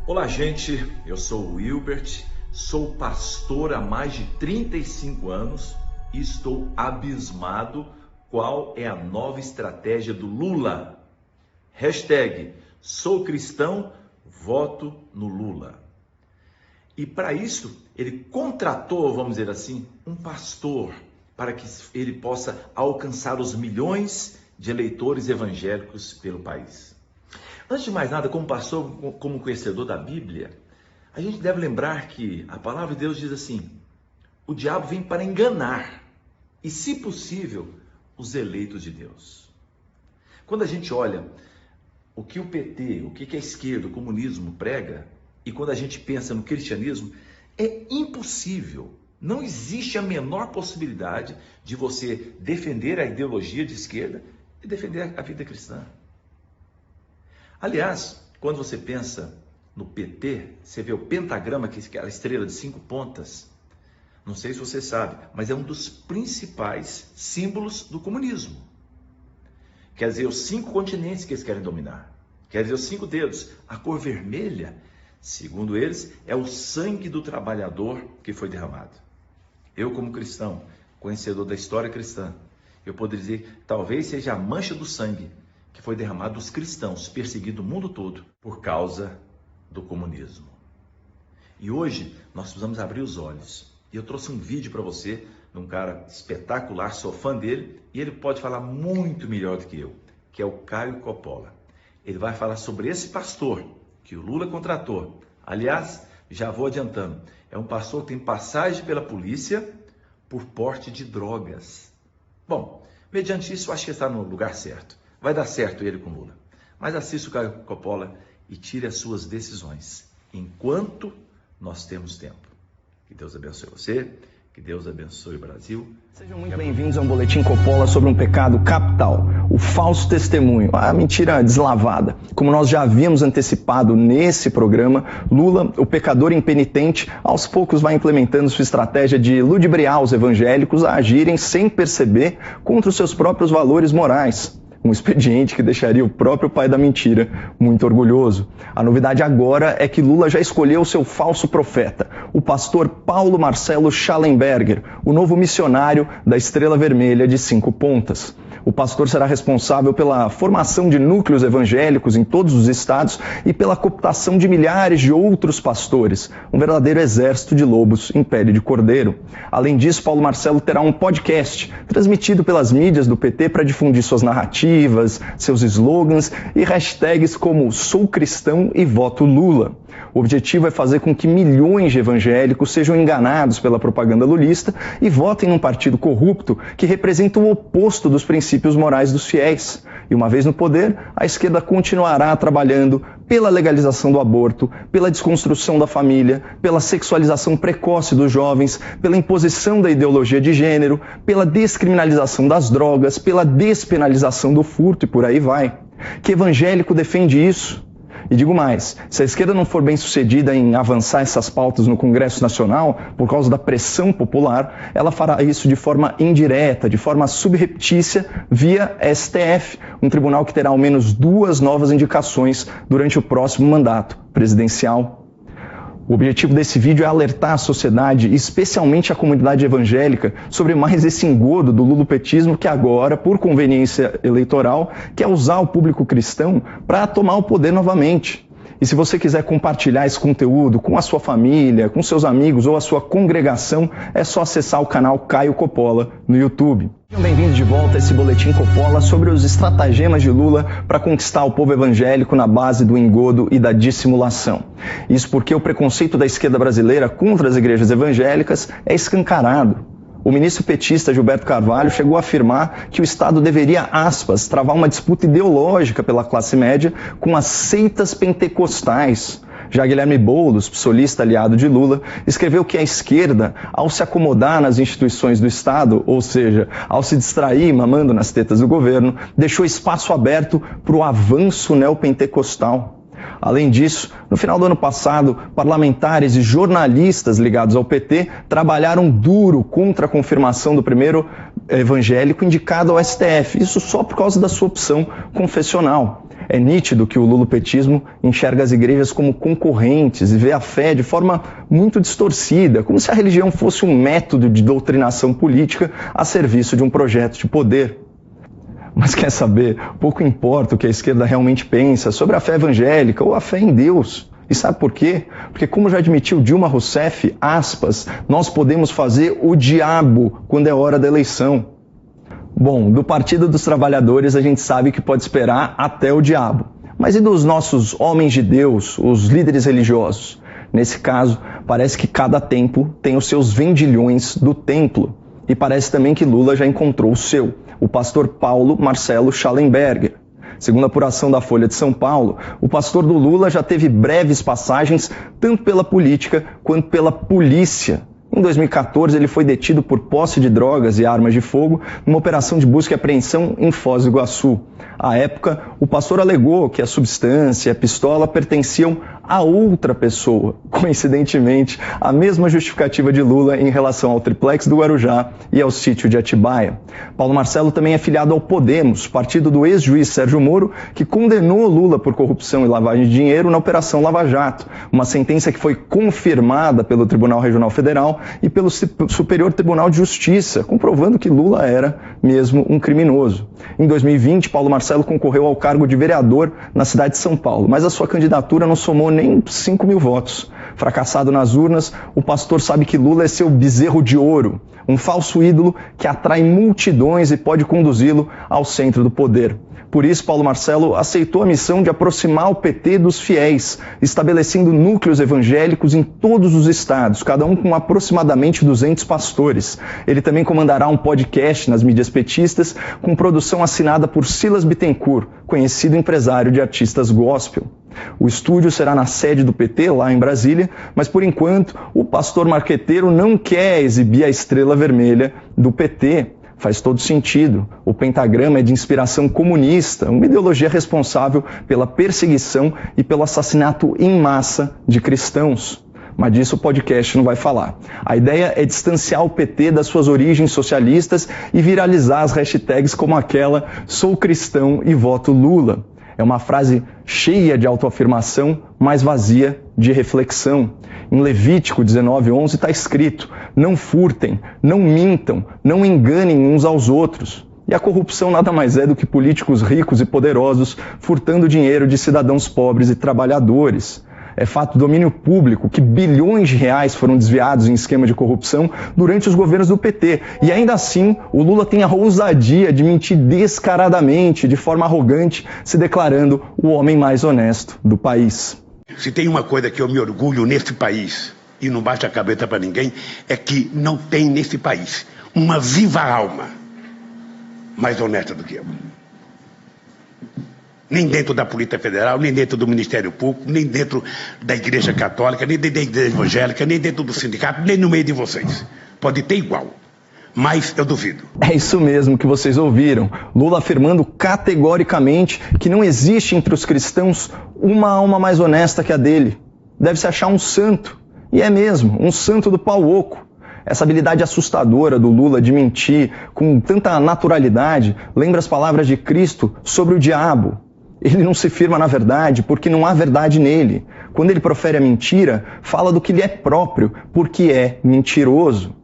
Olá, gente, eu sou o Wilbert, sou pastor há mais de 35 anos e estou abismado qual é a nova estratégia do Lula. Hashtag sou cristão, voto no Lula. E para isso, ele contratou, vamos dizer assim, um pastor para que ele possa alcançar os milhões de eleitores evangélicos pelo país. Antes de mais nada, como pastor, como conhecedor da Bíblia, a gente deve lembrar que a palavra de Deus diz assim: o diabo vem para enganar e, se possível, os eleitos de Deus. Quando a gente olha o que o PT, o que a esquerda, o comunismo prega, e quando a gente pensa no cristianismo, é impossível, não existe a menor possibilidade de você defender a ideologia de esquerda e defender a vida cristã. Aliás, quando você pensa no PT, você vê o pentagrama, que é aquela estrela de 5 pontas. Não sei se você sabe, mas é um dos principais símbolos do comunismo. Quer dizer, os 5 continentes que eles querem dominar. Quer dizer, os 5 dedos. A cor vermelha, segundo eles, é o sangue do trabalhador que foi derramado. Eu, como cristão, conhecedor da história cristã, eu poderia dizer, talvez seja a mancha do sangue que foi derramado dos cristãos perseguidos no mundo todo por causa do comunismo. E hoje nós precisamos abrir os olhos. E eu trouxe um vídeo para você de um cara espetacular, sou fã dele, e ele pode falar muito melhor do que eu, que é o Caio Coppola. Ele vai falar sobre esse pastor que o Lula contratou. Aliás, já vou adiantando, é um pastor que tem passagem pela polícia por porte de drogas. Bom, mediante isso, eu acho que está no lugar certo. Vai dar certo ele com Lula. Mas assista o Caio Coppola e tire as suas decisões, enquanto nós temos tempo. Que Deus abençoe você, que Deus abençoe o Brasil. Sejam muito bem-vindos a um Boletim Coppola sobre um pecado capital, o falso testemunho, a mentira deslavada. Como nós já havíamos antecipado nesse programa, Lula, o pecador impenitente, aos poucos vai implementando sua estratégia de ludibriar os evangélicos a agirem sem perceber contra os seus próprios valores morais. Um expediente que deixaria o próprio pai da mentira muito orgulhoso. A novidade agora é que Lula já escolheu o seu falso profeta, o pastor Paulo Marcelo Schallenberger, o novo missionário da Estrela Vermelha de 5 pontas. O pastor será responsável pela formação de núcleos evangélicos em todos os estados e pela cooptação de milhares de outros pastores, um verdadeiro exército de lobos em pele de cordeiro. Além disso, Paulo Marcelo terá um podcast transmitido pelas mídias do PT para difundir suas narrativas, seus slogans e hashtags como Sou Cristão e Voto Lula. O objetivo é fazer com que milhões de evangélicos sejam enganados pela propaganda lulista e votem num partido corrupto que representa o oposto dos princípios morais dos fiéis. E uma vez no poder, a esquerda continuará trabalhando pela legalização do aborto, pela desconstrução da família, pela sexualização precoce dos jovens, pela imposição da ideologia de gênero, pela descriminalização das drogas, pela despenalização do furto e por aí vai. Que evangélico defende isso? E digo mais, se a esquerda não for bem sucedida em avançar essas pautas no Congresso Nacional, por causa da pressão popular, ela fará isso de forma indireta, de forma subreptícia, via STF, um tribunal que terá ao menos 2 novas indicações durante o próximo mandato presidencial. O objetivo desse vídeo é alertar a sociedade, especialmente a comunidade evangélica, sobre mais esse engodo do lulopetismo que agora, por conveniência eleitoral, quer usar o público cristão para tomar o poder novamente. E se você quiser compartilhar esse conteúdo com a sua família, com seus amigos ou a sua congregação, é só acessar o canal Caio Coppola no YouTube. Sejam bem-vindos de volta a esse Boletim Coppola sobre os estratagemas de Lula para conquistar o povo evangélico na base do engodo e da dissimulação. Isso porque o preconceito da esquerda brasileira contra as igrejas evangélicas é escancarado. O ministro petista Gilberto Carvalho chegou a afirmar que o Estado deveria, aspas, travar uma disputa ideológica pela classe média com as seitas pentecostais. Já Guilherme Boulos, psolista aliado de Lula, escreveu que a esquerda, ao se acomodar nas instituições do Estado, ou seja, ao se distrair mamando nas tetas do governo, deixou espaço aberto para o avanço neopentecostal. Além disso, no final do ano passado, parlamentares e jornalistas ligados ao PT trabalharam duro contra a confirmação do primeiro evangélico indicado ao STF, isso só por causa da sua opção confessional. É nítido que o lulopetismo enxerga as igrejas como concorrentes e vê a fé de forma muito distorcida, como se a religião fosse um método de doutrinação política a serviço de um projeto de poder. Mas quer saber, pouco importa o que a esquerda realmente pensa sobre a fé evangélica ou a fé em Deus. E sabe por quê? Porque, como já admitiu Dilma Rousseff, aspas, nós podemos fazer o diabo quando é hora da eleição. Bom, do Partido dos Trabalhadores a gente sabe que pode esperar até o diabo. Mas e dos nossos homens de Deus, os líderes religiosos? Nesse caso, parece que cada templo tem os seus vendilhões do templo. E parece também que Lula já encontrou o seu, o pastor Paulo Marcelo Schallenberger. Segundo a apuração da Folha de São Paulo, o pastor do Lula já teve breves passagens tanto pela política quanto pela polícia. Em 2014, ele foi detido por posse de drogas e armas de fogo numa operação de busca e apreensão em Foz do Iguaçu. À época, o pastor alegou que a substância e a pistola pertenciam a outra pessoa. Coincidentemente, a mesma justificativa de Lula em relação ao triplex do Guarujá e ao sítio de Atibaia. Paulo Marcelo também é filiado ao Podemos, partido do ex-juiz Sérgio Moro, que condenou Lula por corrupção e lavagem de dinheiro na Operação Lava Jato, uma sentença que foi confirmada pelo Tribunal Regional Federal e pelo Superior Tribunal de Justiça, comprovando que Lula era mesmo um criminoso. Em 2020, Paulo Marcelo concorreu ao cargo de vereador na cidade de São Paulo, mas a sua candidatura não somou nem 5 mil votos. Fracassado nas urnas, o pastor sabe que Lula é seu bezerro de ouro, um falso ídolo que atrai multidões e pode conduzi-lo ao centro do poder. Por isso, Paulo Marcelo aceitou a missão de aproximar o PT dos fiéis, estabelecendo núcleos evangélicos em todos os estados, cada um com aproximadamente 200 pastores. Ele também comandará um podcast nas mídias petistas, com produção assinada por Silas Bittencourt, conhecido empresário de artistas gospel. O estúdio será na sede do PT, lá em Brasília, mas por enquanto o pastor marqueteiro não quer exibir a estrela vermelha do PT. Faz todo sentido. O pentagrama é de inspiração comunista, uma ideologia responsável pela perseguição e pelo assassinato em massa de cristãos. Mas disso o podcast não vai falar. A ideia é distanciar o PT das suas origens socialistas e viralizar as hashtags como aquela "Sou cristão e voto Lula". É uma frase cheia de autoafirmação, mas vazia de reflexão. Em Levítico 19:11 está escrito: não furtem, não mintam, não enganem uns aos outros. E a corrupção nada mais é do que políticos ricos e poderosos furtando dinheiro de cidadãos pobres e trabalhadores. É fato do domínio público que bilhões de reais foram desviados em esquema de corrupção durante os governos do PT. E ainda assim, o Lula tem a ousadia de mentir descaradamente, de forma arrogante, se declarando o homem mais honesto do país. Se tem uma coisa que eu me orgulho nesse país, e não baixa a cabeça para ninguém, é que não tem nesse país uma viva alma mais honesta do que eu. Nem dentro da Polícia Federal, nem dentro do Ministério Público, nem dentro da Igreja Católica, nem dentro da Igreja Evangélica, nem dentro do sindicato, nem no meio de vocês. Pode ter igual, mas eu duvido. É isso mesmo que vocês ouviram. Lula afirmando categoricamente que não existe entre os cristãos uma alma mais honesta que a dele. Deve-se achar um santo. E é mesmo, um santo do pau oco. Essa habilidade assustadora do Lula de mentir com tanta naturalidade lembra as palavras de Cristo sobre o diabo. Ele não se firma na verdade porque não há verdade nele. Quando ele profere a mentira, fala do que lhe é próprio, porque é mentiroso.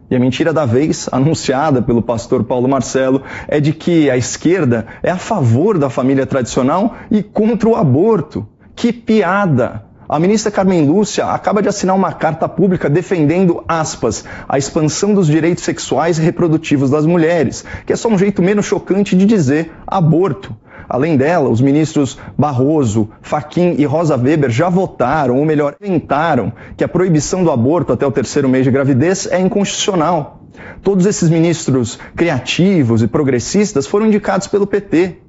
E a mentira da vez, anunciada pelo pastor Paulo Marcelo, é de que a esquerda é a favor da família tradicional e contra o aborto. Que piada! A ministra Carmen Lúcia acaba de assinar uma carta pública defendendo, aspas, a expansão dos direitos sexuais e reprodutivos das mulheres, que é só um jeito menos chocante de dizer aborto. Além dela, os ministros Barroso, Fachin e Rosa Weber já votaram, ou melhor, inventaram, que a proibição do aborto até o 3º mês de gravidez é inconstitucional. Todos esses ministros criativos e progressistas foram indicados pelo PT.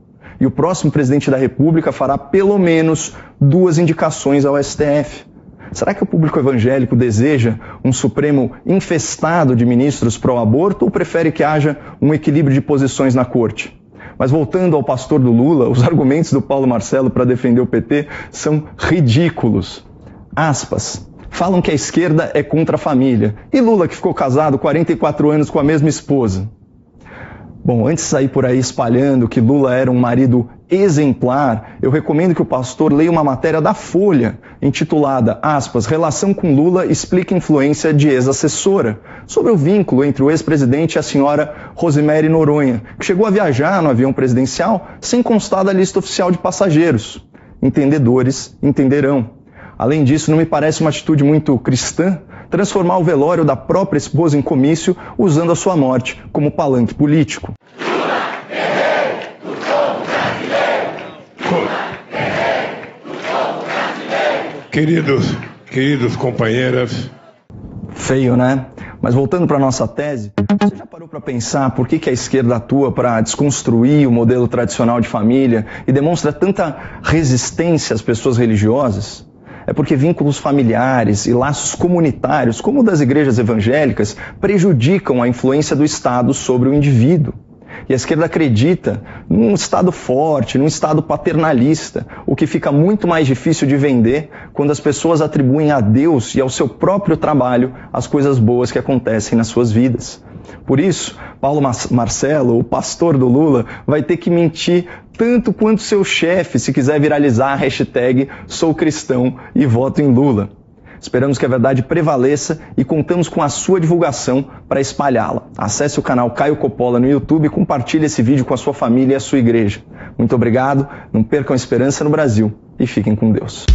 E o próximo presidente da República fará pelo menos 2 indicações ao STF. Será que o público evangélico deseja um Supremo infestado de ministros pró-aborto ou prefere que haja um equilíbrio de posições na corte? Mas voltando ao pastor do Lula, os argumentos do Paulo Marcelo para defender o PT são ridículos. Aspas. Falam que a esquerda é contra a família. E Lula, que ficou casado 44 anos com a mesma esposa? Bom, antes de sair por aí espalhando que Lula era um marido exemplar, eu recomendo que o pastor leia uma matéria da Folha, intitulada, aspas, Relação com Lula explica influência de ex-assessora, sobre o vínculo entre o ex-presidente e a senhora Rosemary Noronha, que chegou a viajar no avião presidencial sem constar da lista oficial de passageiros. Entendedores entenderão. Além disso, não me parece uma atitude muito cristã transformar o velório da própria esposa em comício usando a sua morte como palanque político. Queridos companheiras. Feio, né? Mas voltando para a nossa tese, você já parou para pensar por que a esquerda atua para desconstruir o modelo tradicional de família e demonstra tanta resistência às pessoas religiosas? É porque vínculos familiares e laços comunitários, como o das igrejas evangélicas, prejudicam a influência do Estado sobre o indivíduo. E a esquerda acredita num Estado forte, num Estado paternalista, o que fica muito mais difícil de vender quando as pessoas atribuem a Deus e ao seu próprio trabalho as coisas boas que acontecem nas suas vidas. Por isso, Paulo Marcelo, o pastor do Lula, vai ter que mentir tanto quanto seu chefe se quiser viralizar a hashtag Sou Cristão e voto em Lula. Esperamos que a verdade prevaleça e contamos com a sua divulgação para espalhá-la. Acesse o canal Caio Coppola no YouTube e compartilhe esse vídeo com a sua família e a sua igreja. Muito obrigado, não percam a esperança no Brasil e fiquem com Deus.